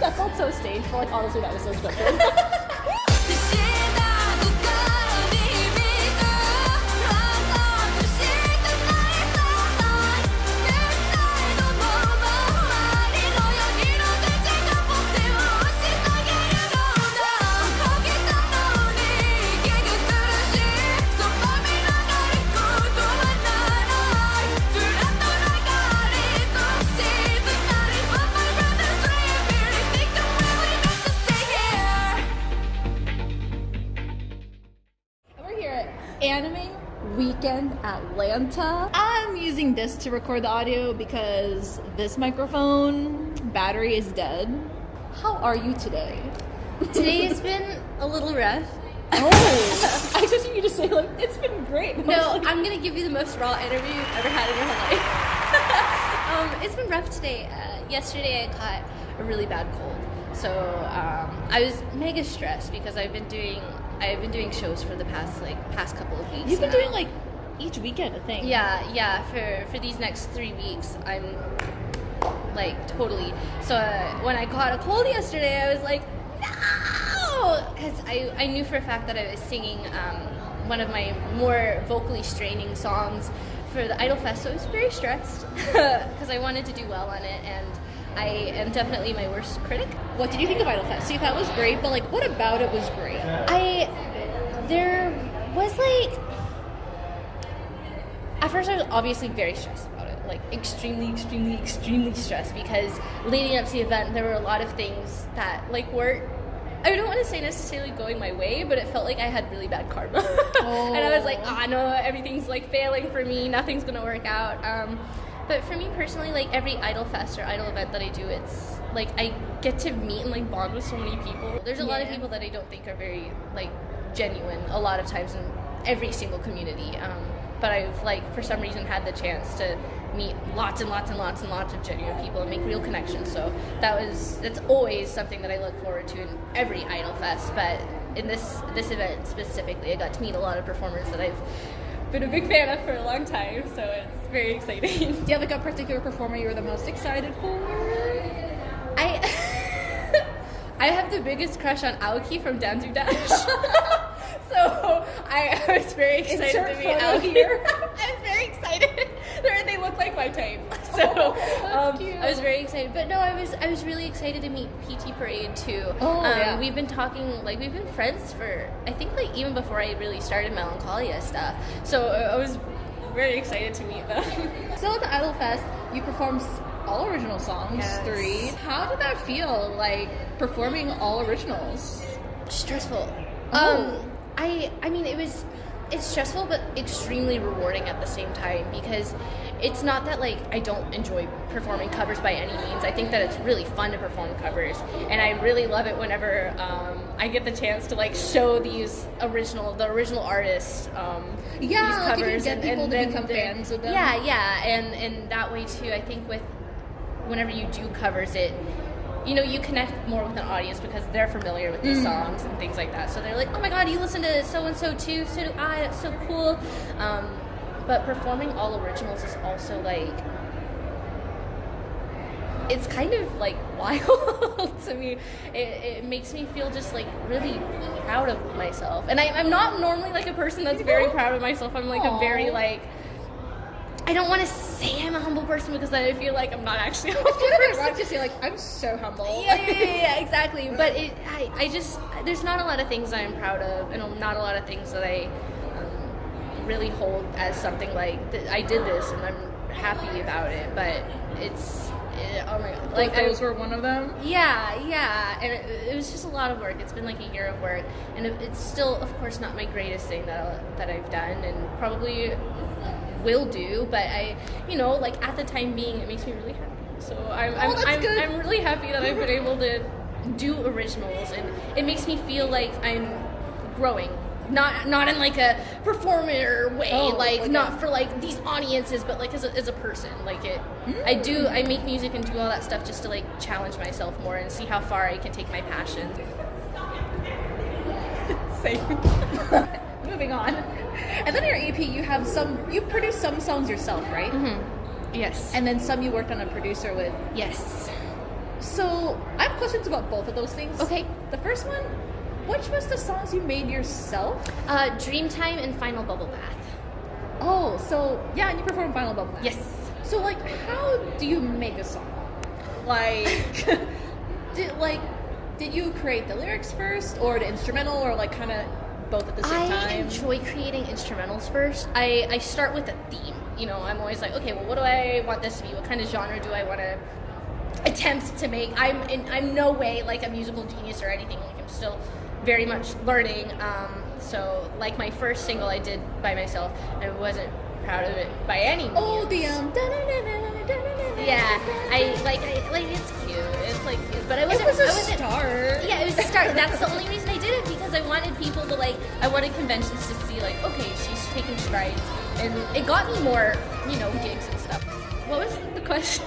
That felt so staged, but like honestly that was so scripted. Anime Weekend Atlanta. I'm using this to record the audio because this microphone battery is dead. How are you today? Today's been a little rough. Oh, I expected you to say like it's been great. No, I'm gonna give you the most raw interview you've ever had in your whole life. It's been rough today. Yesterday I caught a really bad cold, so I was mega stressed because I've been doing shows for the past couple of weeks. You've been doing like each weekend a thing. Yeah. For these next 3 weeks, I'm like totally. So when I caught a cold yesterday, I was like, no, because I knew for a fact that I was singing one of my more vocally straining songs for the Idol Fest, so I was very stressed because I wanted to do well on it, and I am definitely my worst critic. What did you think of Idol Fest? See, that was great, but like, what about it was great? There was like, at first I was obviously very stressed about it, like extremely stressed, because leading up to the event, there were a lot of things that like weren't, I don't want to say necessarily going my way, but it felt like I had really bad karma. Oh. And I was like, no, everything's like failing for me, nothing's gonna work out. But for me personally, like every Idol Fest or Idol event that I do, it's like I get to meet and like bond with so many people. There's a lot of people that I don't think are very like genuine a lot of times in every single community. But I've like for some reason had the chance to meet lots and lots of genuine people and make real connections. So that's always something that I look forward to in every Idol Fest. But in this event specifically, I got to meet a lot of performers that I've been a big fan of for a long time, so it's very exciting. Do you have like a particular performer you were the most excited for? I have the biggest crush on Aoki from Danzu Dash. So I was very excited to meet Aoki. I was very excited. They look like my type. So I was very excited. But no, I was really excited to meet PT Parade too. Yeah. We've been talking, like we've been friends for, I think like even before I really started Melancholia stuff. So I was very excited to meet them. So at the Idol Fest, you performed all original songs, 3. How did that feel, like performing all originals? Stressful. Oh. I mean, it's stressful, but extremely rewarding at the same time, because it's not that like I don't enjoy performing covers by any means. I think that it's really fun to perform covers, and I really love it whenever I get the chance to like show the original artists these covers, like you get people to become fans of them. Yeah, and that way too. I think whenever you do covers, you connect more with an audience because they're familiar with these songs and things like that. So they're like, oh my god, you listen to so-and-so too, so do I, that's so cool. But performing all originals is also like, it's kind of like wild to me. It makes me feel just like really proud of myself. And I'm not normally like a person that's very proud of myself. I'm like a very like, I don't want to say I'm a humble person because then I feel like I'm not actually a humble person. It's kind of ironic to say like I'm so humble. Yeah, exactly. But I just, there's not a lot of things I'm proud of, and not a lot of things that I really hold as something like I did this and I'm happy about it. But it's, oh my god, like those were one of them. Yeah, and it was just a lot of work. It's been like a year of work, and it's still, of course, not my greatest thing that I've done, and probably will do, but I, like at the time being, it makes me really happy. So I'm really happy that I've been able to do originals, and it makes me feel like I'm growing. Not in like a performer way, not for like these audiences, but like as a person. Like I make music and do all that stuff just to like challenge myself more and see how far I can take my passion. Same. Moving on. And then your EP, you produced some songs yourself, right? Mm-hmm. Yes. And then some you worked on a producer with. Yes. So I have questions about both of those things. Okay. The first one, which was the songs you made yourself? Dreamtime and Final Bubble Bath. Oh, so yeah, and you perform Final Bubble Bath. Yes. So like, how do you make a song? Like, did you create the lyrics first, or the instrumental, or like kind of both at the same time? I enjoy creating instrumentals first. I start with a theme. You know, I'm always like, okay, well, what do I want this to be? What kind of genre do I want to attempt to make? I'm no way like a musical genius or anything. Like, I'm still very much learning. So like my first single I did by myself, I wasn't proud of it by any means. Oh, the yeah, I like it's cute. It's like cute, but I wasn't. It was a start. Yeah, it was a start. That's the only reason I did it, because I wanted people to like. I wanted conventions to see like, okay, she's taking strides, and it got me more, you know, gigs and stuff. What was the question?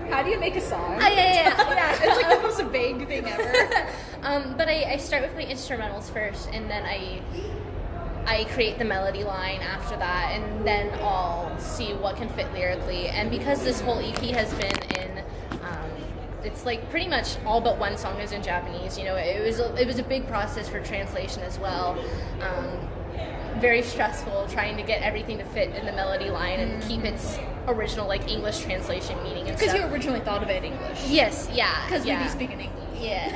How do you make a song? Yeah. It's like the most vague thing ever. But I start with my instrumentals first, and then I create the melody line after that, and then I'll see what can fit lyrically. And because this whole EP has been in, it's like pretty much all but one song is in Japanese. You know, it was a big process for translation as well. Very stressful trying to get everything to fit in the melody line and keep its original like English translation meaning and stuff. Because you originally thought of it in English. Yes, yeah. Because we be speaking English. Yeah.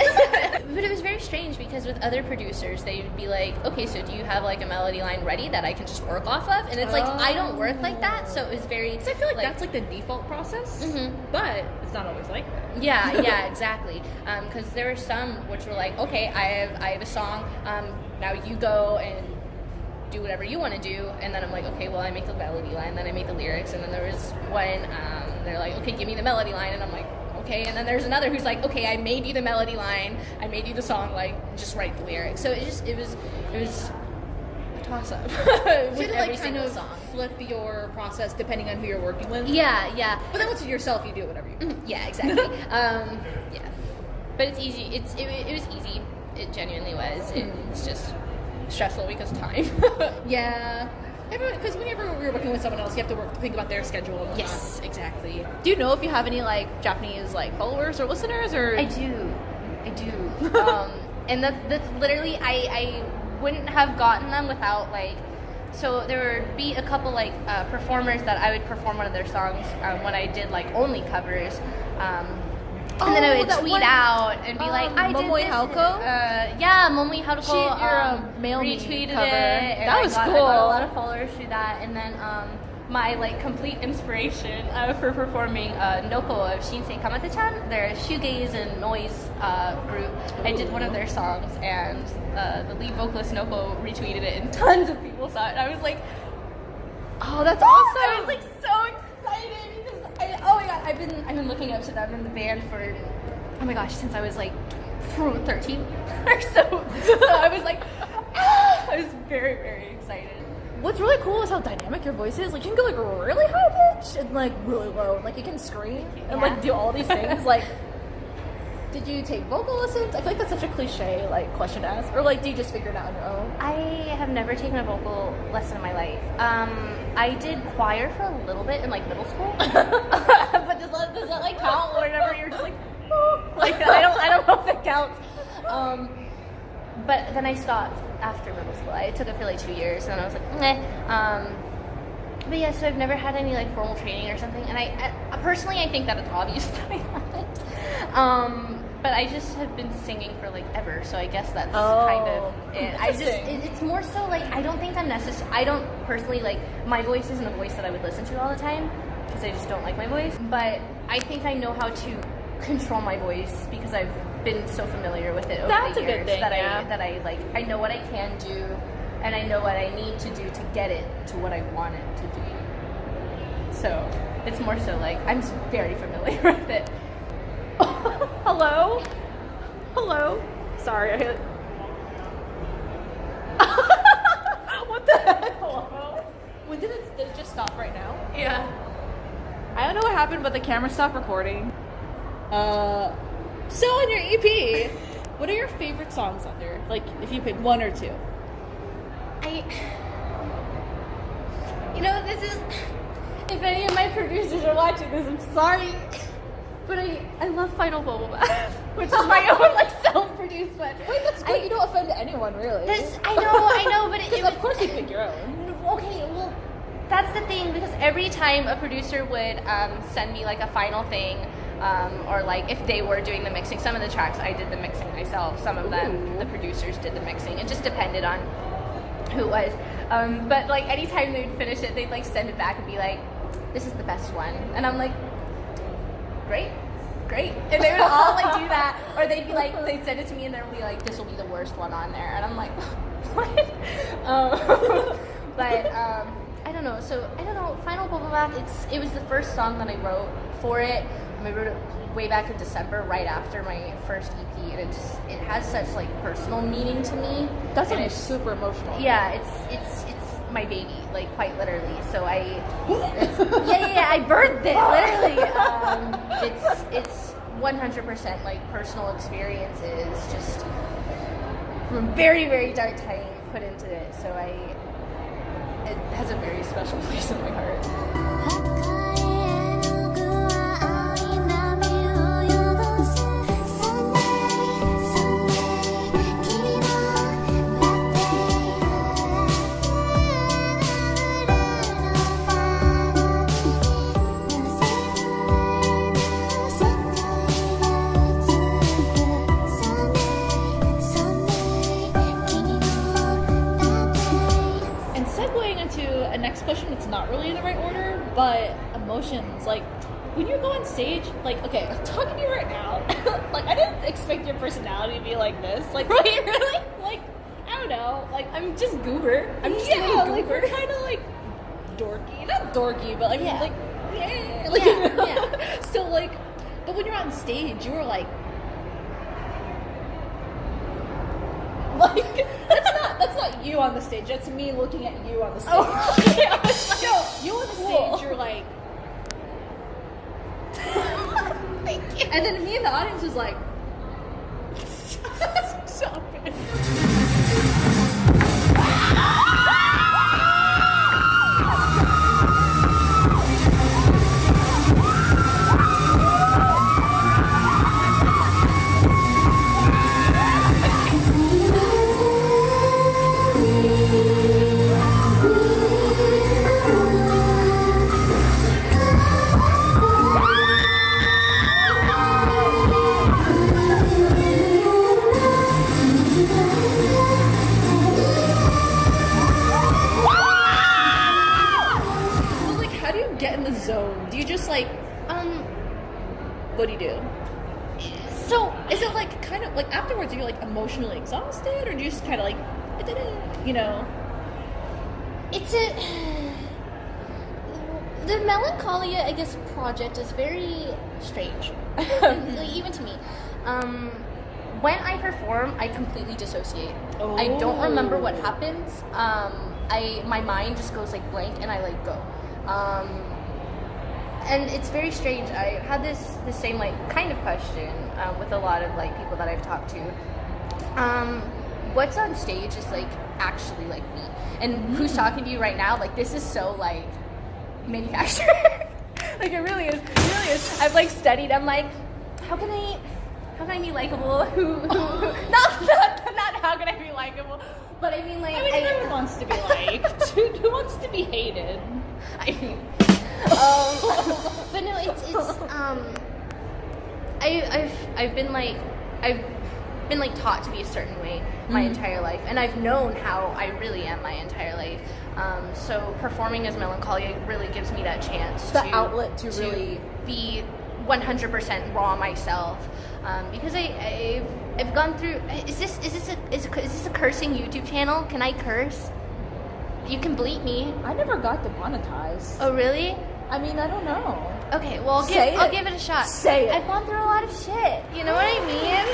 But it was very strange, because with other producers, they would be like, okay, so do you have like a melody line ready that I can just work off of? And it's like, I don't work like that, so it was very... Because I feel like that's like the default process, but it's not always like that. Yeah, exactly. Because there were some which were like, okay, I have a song, now you go and do whatever you want to do. And then I'm like, okay, well, I make the melody line, then I make the lyrics. And then there was one, they're like, okay, give me the melody line. And I'm like, okay. And then there's another who's like, okay, I made you the melody line, I made you the song, like, just write the lyrics. So it was a toss up. With every single song. Flip your process depending on who you're working with. Yeah. But then once it's yourself, you do whatever you want. Yeah, exactly. Yeah. But it's easy. It was easy. It genuinely was. It's just stressful because of time. Yeah. Because whenever you're working with someone else, you have to think about their schedule and whatnot. Yes, exactly. Do you know if you have any like Japanese like followers or listeners, or? I do. And that's literally, I wouldn't have gotten them without like, so there would be a couple like performers that I would perform one of their songs when I did like only covers. And then I would tweet out and be like, I did Momoi this. Haruko? Yeah, Momoi Haruko. Your mail me retweeted cover. it. And That was I cool. got a lot of followers through that. And then my like complete inspiration for performing Noko of Shinsei Kamate-chan, their shoegaze and noise group. I did one of their songs, and the lead vocalist Noko retweeted it, and tons of people saw it. And I was like, oh, that's awesome. I was like so excited because oh my god, I've been looking up to them in the band for, oh my gosh, since I was like 13 or so. So I was like, I was very, very excited. What's really cool is how dynamic your voice is. Like, you can go like really high pitch and like really low. Like, you can scream and like do all these things. Like, did you take vocal lessons? I feel like that's such a cliche like question to ask. Or like, do you just figure it out on your own? I have never taken a vocal lesson in my life. I did choir for a little bit in like middle school, but does that like count? Or whenever you're just like, oh. Like I don't know if it counts. But then I stopped after middle school. I took it for like 2 years, and then I was like, meh. But yeah, so I've never had any like formal training or something, and I personally I think that it's obvious that I haven't. But I just have been singing for like ever, so I guess that's kind of it. It's more so like I don't think I'm necessary. I don't personally like, my voice isn't a voice that I would listen to all the time because I just don't like my voice. But I think I know how to control my voice because I've been so familiar with it over the years that I like. I know what I can do, and I know what I need to do to get it to what I want it to do. So it's more so like I'm very familiar with it. Hello? Sorry. What the heck? Hello? When did it just stop right now? Yeah. I don't know what happened, but the camera stopped recording. So on your EP, what are your favorite songs on there? Like, if you pick one or two. You know, this is, if any of my producers are watching this, I'm sorry. But I love Final Bubble Bath, which is my own like self-produced one. Wait, that's good. You don't offend anyone, really. I know, but because of course you pick your own. Okay, well, that's the thing, because every time a producer would send me like a final thing, or like if they were doing the mixing, some of the tracks I did the mixing myself, some of them the producers did the mixing. It just depended on who it was. But like anytime they'd finish it, they'd like send it back and be like, "This is the best one," and I'm like, "Great." And they would all like do that, or they'd be like, they'd send it to me and they'll be like, "This will be the worst one on there," and I'm like, "What?" But I don't know. So I don't know. Final Bubble Bath. It was the first song that I wrote for it. I wrote it way back in December, right after my first EP, and it has such like personal meaning to me. That's like super emotional. Yeah, it's my baby, like quite literally. So I birthed it literally. It's 100% like personal experiences, just from very, very dark time put into it. So it has a very special place in my heart. Next question, it's not really in the right order, but emotions, like when you go on stage, like, okay, I'm talking to you right now, like I didn't expect your personality to be like this, like, right, really? Like, I don't know, like I'm just goober. I'm just like we're kind of like dorky, not dorky, but like like like yeah. So like, but when you're on stage, you were like that's not you on the stage. That's me looking at you on the stage. Oh, yeah. No, you on the stage. You're like, thank you. And then me in the audience was like, stop it. Zone. Do you just like what do you do? So is it like kind of like afterwards you're like emotionally exhausted, or do you just kind of like you know? It's the Melancholia, I guess, project is very strange, like, even to me. When I perform, I completely dissociate. Oh. I don't remember what happens. My mind just goes like blank, and I like go. And it's very strange. I had the same like kind of question with a lot of like people that I've talked to. What's on stage is like actually like me, and who's talking to you right now. Like this is so like manufactured. Like it really is. It really is. I've like studied. I'm like, how can I be likable? Who not how can I be likable? But I mean like everyone wants to be liked. Who wants to be hated? I mean. But no, it's I've been like taught to be a certain way my entire life, and I've known how I really am my entire life. So performing as Melancholia really gives me that chance, the outlet to really be 100% raw myself. Because I've gone through. Is this a cursing YouTube channel? Can I curse? You can bleep me. I never got demonetized. Oh, really? I mean, I don't know. Okay, well, I'll give it a shot. Say it. I've gone through a lot of shit. You know what I mean?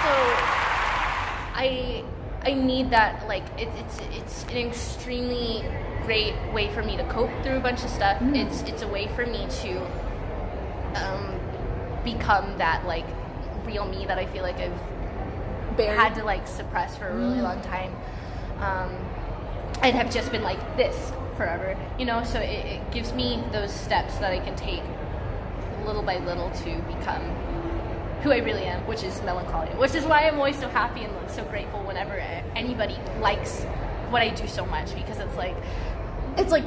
So, I need that. Like, it's an extremely great way for me to cope through a bunch of stuff. It's a way for me to become that like real me that I feel like I've had to like suppress for a really long time. And have just been like this forever, you know, so it gives me those steps that I can take little by little to become who I really am, which is Melancholia. Which is why I'm always so happy and so grateful whenever anybody likes what I do so much, because it's like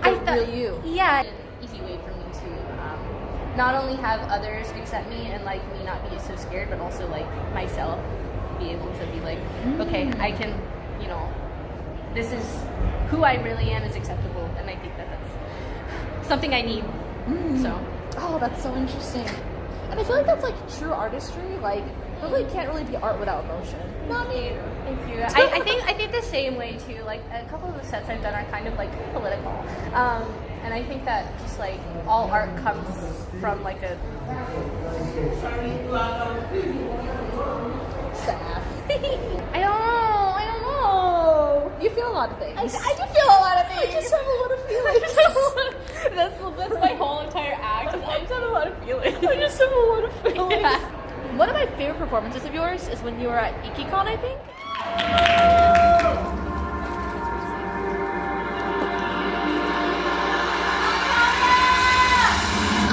real you. Yeah, an easy way for me to not only have others accept me and like me not be so scared, but also like myself be able to be like, okay, I can, you know, this is who I really am is acceptable, and I think that that's something I need. So, oh, that's so interesting. And I feel like that's like true artistry. Like, really can't really be art without emotion. Thank you. I think the same way too. Like a couple of the sets I've done are kind of like political, and I think that just like all art comes from like a staff. I don't know. You feel a lot of things. I do feel a lot of things. I just have a lot of feelings. That's my whole entire act. I just have a lot of feelings. I just have a lot of feelings. Yeah. One of my favorite performances of yours is when you were at IkiCon, I think.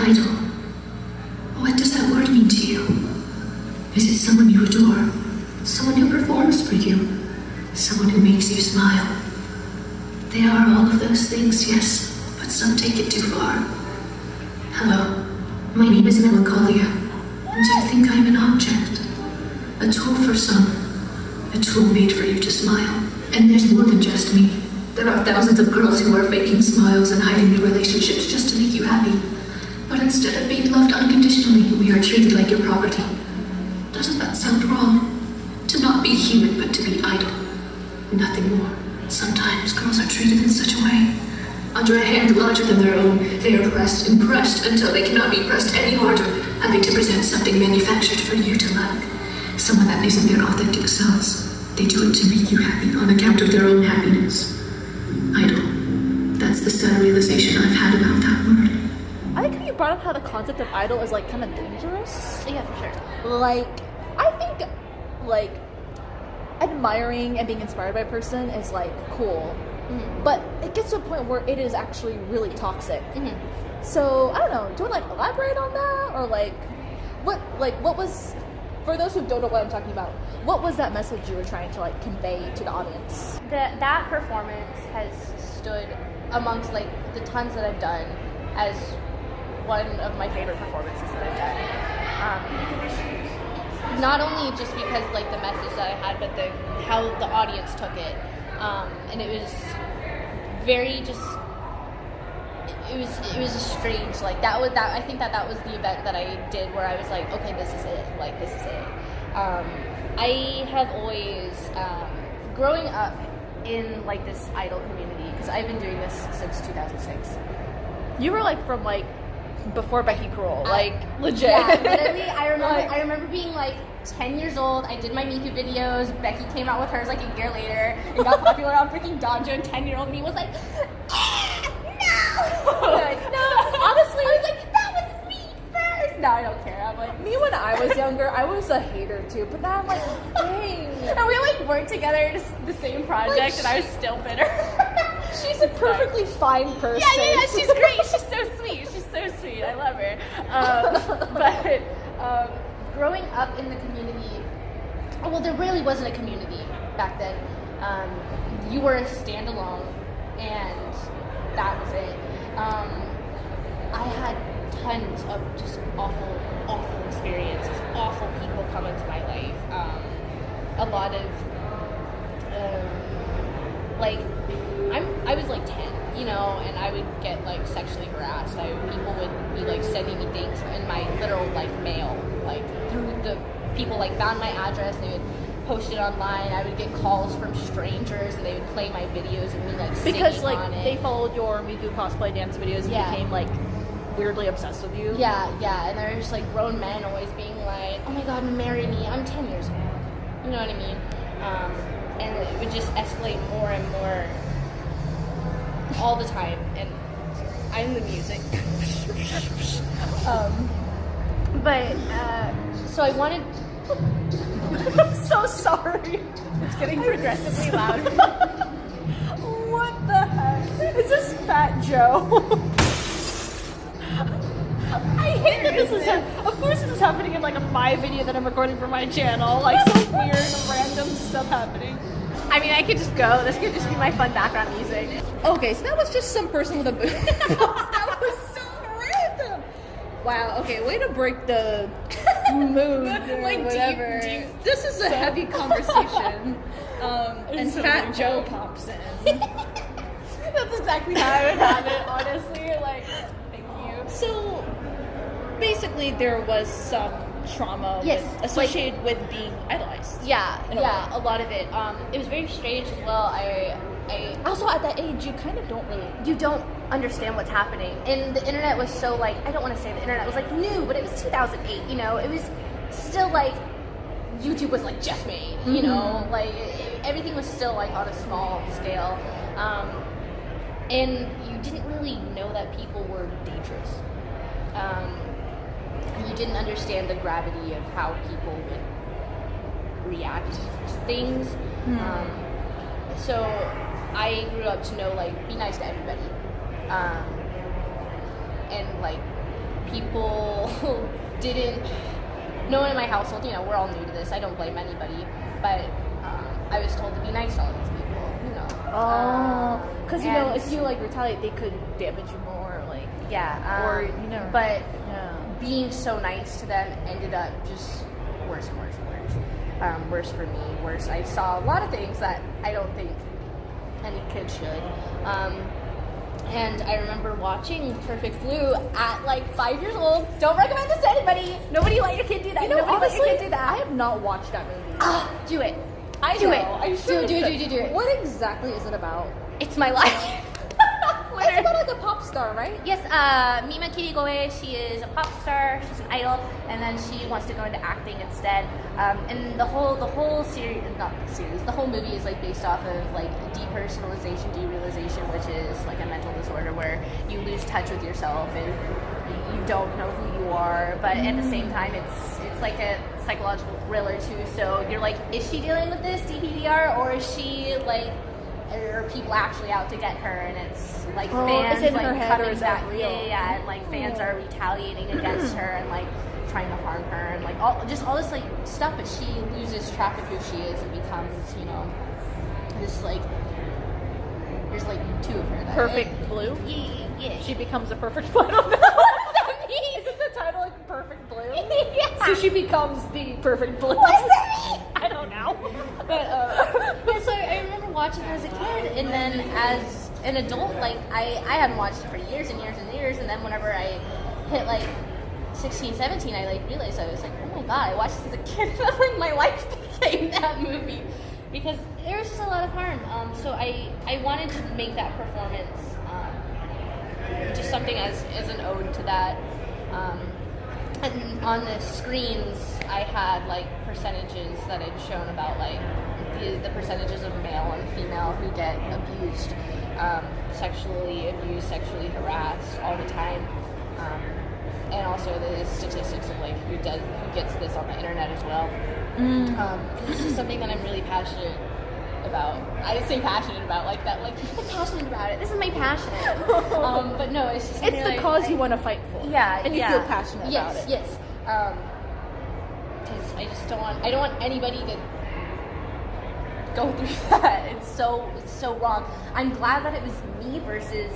Idol. What does that word mean to you? Is it someone you adore? Someone who performs for you? Someone who makes you smile? They are all of those things, yes, but some take it too far. Hello, my name is Melancholia, and do you think I'm an object? A tool for some, a tool made for you to smile. And there's more than just me. There are thousands of girls who are faking smiles and hiding their relationships just to make you happy. But instead of being loved unconditionally, we are treated like your property. Doesn't that sound wrong? To not be human, but to be idle. Nothing more. Sometimes girls are treated in such a way. Under a hand larger than their own, they are pressed and pressed until they cannot be pressed any harder, having to present something manufactured for you to like. Someone that isn't their authentic selves. They do it to make you happy on account of their own happiness. Idle. That's the sad realization I've had about that word. I like how you brought up how the concept of idol is like kind of dangerous. Yeah, for sure. Like, I think like admiring and being inspired by a person is like cool, but it gets to a point where it is actually really toxic. So I don't know. Do you want to like elaborate on that, or like what was, for those who don't know what I'm talking about, what was that message you were trying to like convey to the audience? That performance has stood amongst like the tons that I've done as one of my favorite performances that I've done. Not only just because like the message that I had, but how the audience took it, and it was very just. It was a strange, like that was that. I think that was the event that I did where I was like, okay, this is it. Like this is it. I have always, growing up in like this idol community, because I've been doing this since 2006. You were like from like before Becky Kroll, like legit. Yeah, literally. I remember being like 10 years old. I did my Miku videos. Becky came out with hers like a year later and got popular on freaking Donjo. And 10-year-old me was like, like, no, honestly, I was like, that was me first. No, I don't care. I'm like, Me when I was younger, I was a hater too, but now I'm like, dang. and we like worked together in the same project, Like, and I was still bitter. She's a perfectly fine person. Yeah, she's great. She's so sweet. She's so sweet. I love her. But growing up in the community, well, there really wasn't a community back then. You were a standalone, and that was it. I had tons of just awful experiences, awful people come into my life. A lot of I was like 10, you know, and I would get like sexually harassed. People would be like sending me things in my literal like mail, like through the people like found my address. They would post it online. I would get calls from strangers, and they would play my videos and me like Because singing like on it. they followed your Miku cosplay dance videos and Yeah. became like weirdly obsessed with you. Yeah, and there were just like grown men always being like, "Oh my God, marry me! I'm 10 years old." You know what I mean? And it would just escalate more and more all the time. And I'm the music. So I wanted. I'm so sorry. It's getting progressively louder. What the heck? Is this Fat Joe? I hate that this is of course this is happening in like a my video that I'm recording for my channel. Like some weird random stuff happening. I mean, I could just go. This could just be my fun background music. Okay, so that was just some person with a booth. That was so random. Wow. Okay, way to break the mood or Like, whatever. This is a heavy conversation. And so Fat weird. Joe pops in. That's exactly how I would have it, honestly. Like, thank you. So basically, there was some trauma Yes, associated with being idolized. Yeah, In a yeah, way. a lot of it. It was very strange as well. I Also, at that age, you kind of don't really. you don't understand what's happening, and the internet was so like, I don't want to say the internet was like new, but it was 2008. You know, it was still like YouTube was like just made. You know, like everything was still like on a small scale, and you didn't really know that people were dangerous. You didn't understand the gravity of how people would react to things. So I grew up to know, like, be nice to everybody. And, like, people didn't... No one in my household, you know, we're all new to this. I don't blame anybody. But I was told to be nice to all these people, you know. Oh, because you know, and- if you like retaliate, they could damage you more. Like, Yeah. or you know. But yeah. being so nice to them ended up just worse and worse and worse. Worse for me, worse. I saw a lot of things that I don't think any kid should. And I remember watching Perfect Blue at like 5 years old. Don't recommend this to anybody. Nobody let your kid do that. You know, Nobody honestly, let your kid do I that. have not watched that movie. Do it. I do know. it. I should. Do it. What exactly is it about? It's my life. It's about like a pop star, right? Yes, Mima Kirigoe, she is a pop star, she's an idol, and then she wants to go into acting instead. And the whole series, not the series, the whole movie is like based off of like depersonalization, derealization, which is like a mental disorder where you lose touch with yourself and you don't know who you are, but at the same time it's like a psychological thriller too. So you're like, is she dealing with this DPDR, or is she like, are people actually out to get her? And it's like fans is it in like her head, coming or is back, that real? yeah, and like fans are retaliating against her and like trying to harm her and like all this like stuff. But she loses track of who she is and becomes, you know, this like, there's like two of her. That, Perfect Blue. Yeah. She becomes a perfect blue. I don't know what that means. Isn't the title like Perfect Blue? Yeah. So she becomes the perfect blue. What does that mean? I don't know. But yeah, so I remember watching her as a kid, and then as an adult, like I hadn't watched it for years and years and years, and then whenever I hit like 16, 17, I like realized, I was like, oh my god, I watched this as a kid, and like my life became that movie because there was just a lot of harm. So I wanted to make that performance just something as an ode to that. And on the screens, I had like percentages that I'd shown about like the percentages of male and female who get abused, sexually abused, sexually harassed all the time, and also the statistics of like who gets this on the internet as well. This is something that I'm really passionate about. I say passionate about like that. Like I'm passionate about it. This is my passion. But no, it's just It's the cause you want to fight for. Yeah, And you yeah. feel passionate about it. Yes. Because I just don't want anybody to go through that. It's so wrong. I'm glad that it was me versus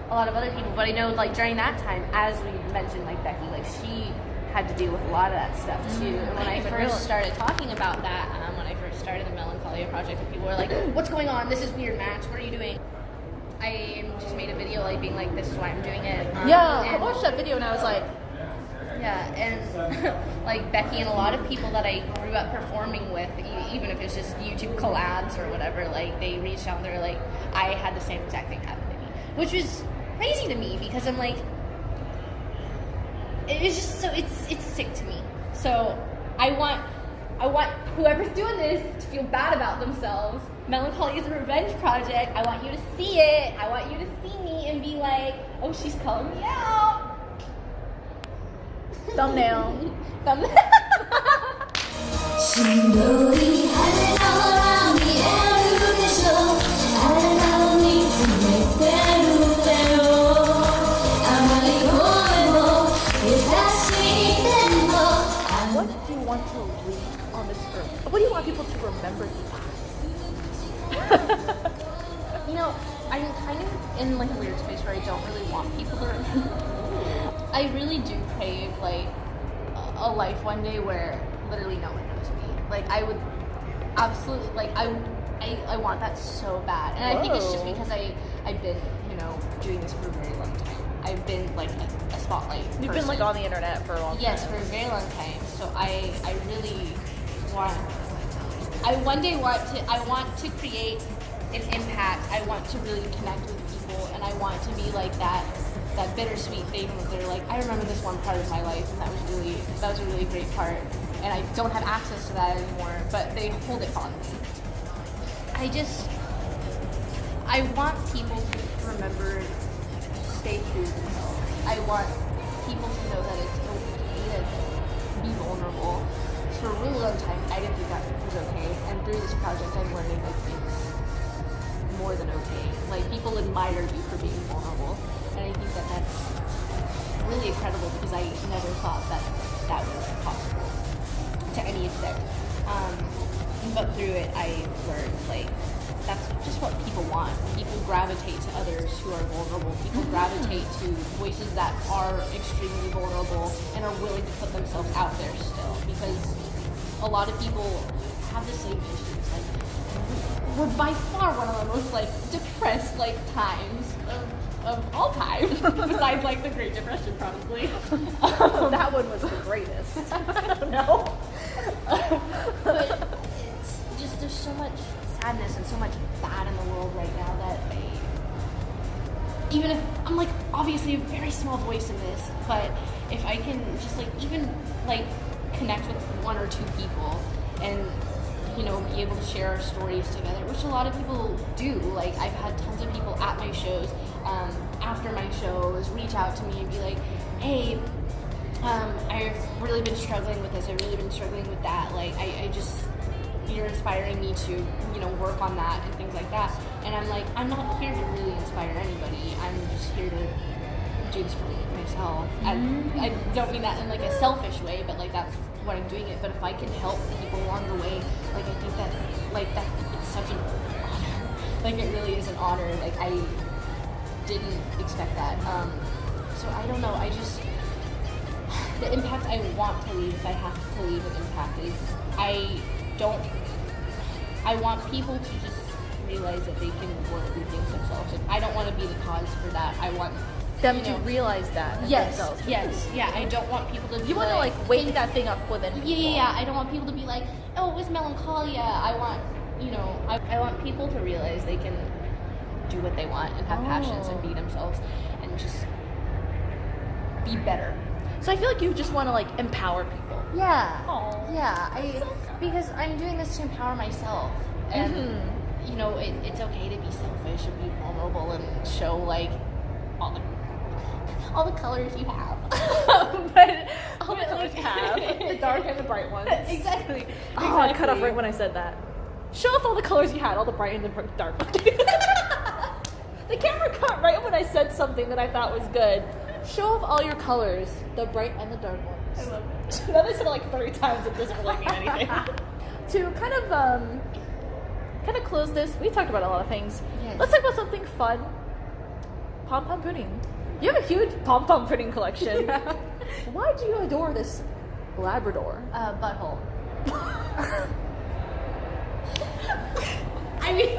a lot of other people, but I know like during that time, as we mentioned, like Becky, like she had to deal with a lot of that stuff too. And when I first started talking about that, when I first started the Melancholia project, and people were like, "What's going on? This is weird, Max. What are you doing?" I just made a video like being like, "This is why I'm doing it." Yeah, I and- watched that video and I was like, yeah, and like Becky and a lot of people that I grew up performing with, even if it's just YouTube collabs or whatever, like they reached out and they're like, I had the same exact thing happen to me, which was crazy to me because I'm like, it's just so it's sick to me. So I want whoever's doing this to feel bad about themselves. Melancholy is a revenge project. I want you to see it. I want you to see me and be like, oh, she's calling me out. thumbnail. 신돌이 하늘나라니 애루대쇼 아름다움이 정말 때로때로 아마리 고에모 do you want to leave on this earth? What do you want people to remember you as? You know, I'm kind of in like a weird space where I don't really want people to remember. I really do crave like a life one day where literally no one knows me. Like I would absolutely like I want that so bad, and I think it's just because I've been, you know, doing this for a very long time. I've been like a spotlight. You've person. been like on the internet for a long time. Yes, for a very long time. So I really want. I one day want to create an impact. I want to really connect with people, and I want to be like that bittersweet thing that they're like, I remember this one part of my life, and that was a really great part, and I don't have access to that anymore, but they hold it fondly. I want people to remember, stay true to themselves. I want people to know that it's okay to be vulnerable. For a really long time, I didn't think that was okay, and through this project, I'm learning like it's more than okay. Like people admire you for being vulnerable, and I think that that's really incredible because I never thought that was possible to any extent. But through it, I learned like that's just what people want. People gravitate to others who are vulnerable. People gravitate to voices that are extremely vulnerable and are willing to put themselves out there still, because a lot of people have the same issues. Like we're by far one of the most like depressed like times of all time, besides like the Great Depression probably. That one was the greatest. I don't know. But it's just there's so much sadness and so much bad in the world right now that even if I'm like obviously a very small voice in this, but if I can just like even like connect with one or two people and you know be able to share our stories together, which a lot of people do. Like I've had tons of people at my shows after my shows reach out to me and be like, hey, I've really been struggling with this, I've really been struggling with that, like I just, you're inspiring me to, you know, work on that and things like that. And I'm like, I'm not here to really inspire anybody, I'm just here to do this for myself. I don't mean that in like a selfish way, but like that's what I'm doing it. But if I can help people along the way, like I think that like that it's such an honor. Like it really is an honor. Like I didn't expect that. So I don't know, I just, the impact I want to leave, if I have to leave an impact, is I want people to just realize that they can work through things themselves. And I don't want to be the cause for that. I want them to realize that. Themselves. Yeah. I don't want people to. You want to like wake that thing up within. Yeah. I don't want people to be like, oh, it was melancholia. I want, you know, I want people to realize they can do what they want and have passions and be themselves and just be better. So I feel like you just want to like empower people. Yeah. Aww. Yeah. Because I'm doing this to empower myself, and you know, it's okay to be selfish and be vulnerable and show like all the colors you have. But all the colors you have, the dark and the bright ones. Exactly. Oh, I cut off right when I said that. Show off all the colors you had, all the bright and the dark. The camera cut right when I said something that I thought was good. Show off all your colors, the bright and the dark ones. I love it. That I said it like 3 times, it doesn't really mean anything. To kind of close this, we talked about a lot of things. Yes. Let's talk about something fun. Pom-pom pudding. You have a huge pom-pom pudding collection. Yeah. Why do you adore this Labrador? Butthole. I mean,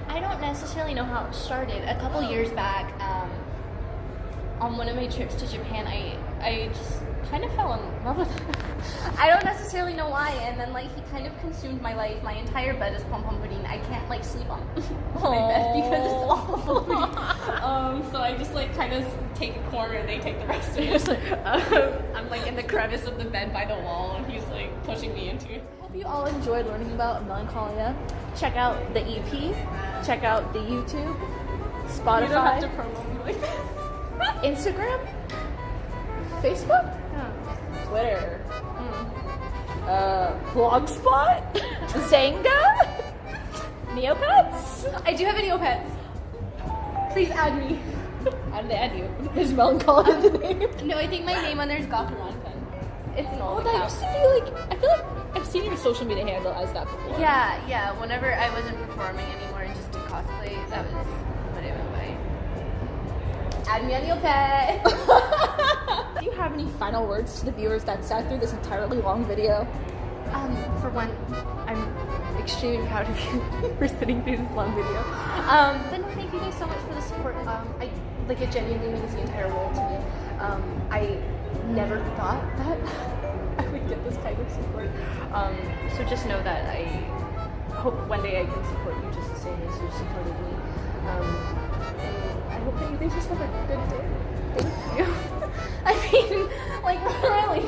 I don't necessarily know how it started. A couple years back, on one of my trips to Japan, I just kind of fell in love with him. I don't necessarily know why, and then like he kind of consumed my life. My entire bed is pom-pom pudding. I can't like sleep on my bed because it's all pom-pom pudding. So I just like kind of take a corner and they take the rest of it. I'm like in the crevice of the bed by the wall, and he's like pushing me into it. Hope you all enjoyed learning about Melancholia. Check out the EP. Check out the YouTube, Spotify, You don't have to promote me like this. Instagram, Facebook, Twitter, Blogspot, Zanga, Neopets. I do have a Neopets. Please add me. How did they add you? There's melancholy in the name. No, I think my name on there is Gautamon. It's an old That account. used to be like, I feel like I've seen your social media handle as that before. Yeah. Whenever I wasn't performing anymore and just did cosplay, that was what I went by. Add me on the okay. Do you have any final words to the viewers that sat through this entirely long video? For one, I'm extremely proud of you for sitting through this long video. But no, thank you guys so much for the support. It genuinely means the entire world to me. I never thought that I would get this kind of support. So just know that I hope one day I can support you just the same as you supported me. And I hope that you guys just have a good day. Thank you. I mean, really,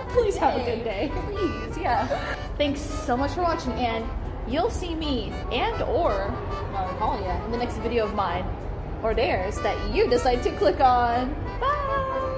Please have a good day. Please, yeah. Thanks so much for watching, and you'll see me and or Melancholia in the next video of mine or theirs that you decide to click on. Bye!